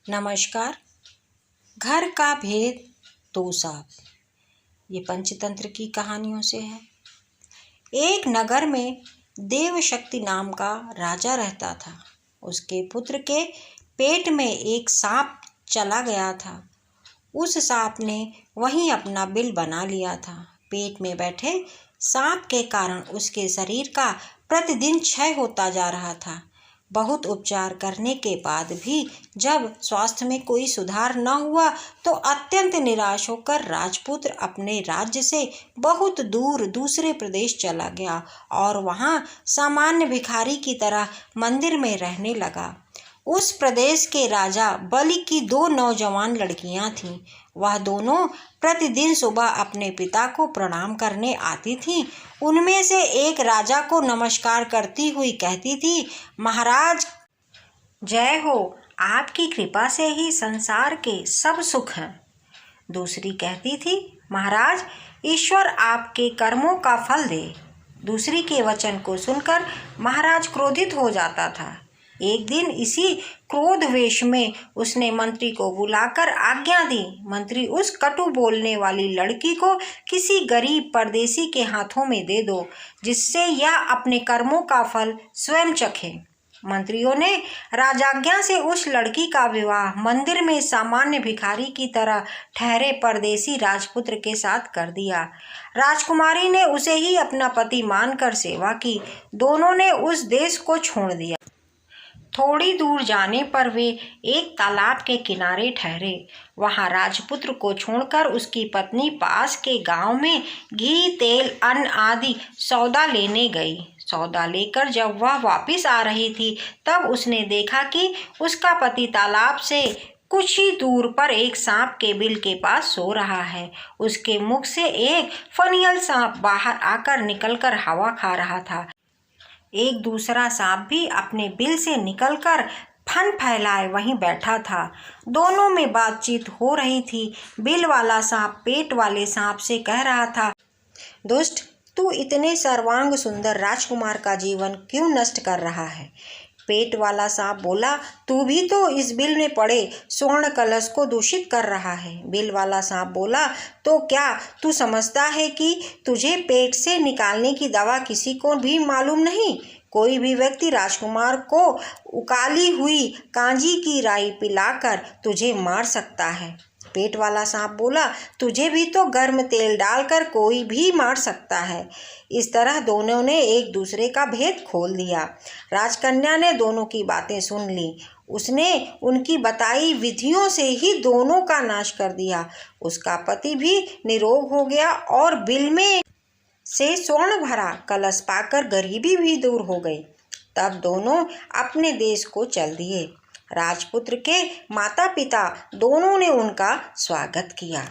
नमस्कार। घर का भेद दो सांप, ये पंचतंत्र की कहानियों से है। एक नगर में देवशक्ति नाम का राजा रहता था। उसके पुत्र के पेट में एक सांप चला गया था। उस सांप ने वहीं अपना बिल बना लिया था। पेट में बैठे सांप के कारण उसके शरीर का प्रतिदिन क्षय होता जा रहा था। बहुत उपचार करने के बाद भी जब स्वास्थ्य में कोई सुधार न हुआ तो अत्यंत निराश होकर राजपुत्र अपने राज्य से बहुत दूर दूसरे प्रदेश चला गया और वहाँ सामान्य भिखारी की तरह मंदिर में रहने लगा। उस प्रदेश के राजा बलि की दो नौजवान लड़कियां थीं। वह दोनों प्रतिदिन सुबह अपने पिता को प्रणाम करने आती थीं। उनमें से एक राजा को नमस्कार करती हुई कहती थी, महाराज जय हो, आपकी कृपा से ही संसार के सब सुख हैं। दूसरी कहती थी, महाराज ईश्वर आपके कर्मों का फल दे। दूसरी के वचन को सुनकर महाराज क्रोधित हो जाता था। एक दिन इसी क्रोधवेश में उसने मंत्री को बुलाकर आज्ञा दी, मंत्री उस कटु बोलने वाली लड़की को किसी गरीब परदेसी के हाथों में दे दो, जिससे यह अपने कर्मों का फल स्वयं चखे। मंत्रियों ने राजाज्ञा से उस लड़की का विवाह मंदिर में सामान्य भिखारी की तरह ठहरे परदेसी राजपुत्र के साथ कर दिया। राजकुमारी ने उसे ही अपना पति मानकर सेवा की। दोनों ने उस देश को छोड़ दिया। थोड़ी दूर जाने पर वे एक तालाब के किनारे ठहरे। वहां राजपुत्र को छोड़कर उसकी पत्नी पास के गांव में घी, तेल, अन्न आदि सौदा लेने गई। सौदा लेकर जब वह वापस आ रही थी तब उसने देखा कि उसका पति तालाब से कुछ ही दूर पर एक सांप के बिल के पास सो रहा है। उसके मुख से एक फनियल सांप बाहर आकर निकलकर हवा खा रहा था। एक दूसरा सांप भी अपने बिल से निकलकर फन फैलाए वहीं बैठा था। दोनों में बातचीत हो रही थी। बिल वाला सांप पेट वाले सांप से कह रहा था, दुष्ट, तू इतने सर्वांग सुंदर राजकुमार का जीवन क्यों नष्ट कर रहा है? पेट वाला सांप बोला, तू भी तो इस बिल में पड़े स्वर्ण कलश को दूषित कर रहा है। बिल वाला सांप बोला, तो क्या तू समझता है कि तुझे पेट से निकालने की दवा किसी को भी मालूम नहीं? कोई भी व्यक्ति राजकुमार को उकाली हुई कांजी की राई पिलाकर तुझे मार सकता है। पेट वाला सांप बोला, तुझे भी तो गर्म तेल डालकर कोई भी मार सकता है। इस तरह दोनों ने एक दूसरे का भेद खोल दिया। राजकन्या ने दोनों की बातें सुन ली। उसने उनकी बताई विधियों से ही दोनों का नाश कर दिया। उसका पति भी निरोग हो गया और बिल में से स्वर्ण भरा कलश पाकर गरीबी भी दूर हो गई। तब दोनों अपने देश को चल दिए। राजपुत्र के माता पिता दोनों ने उनका स्वागत किया।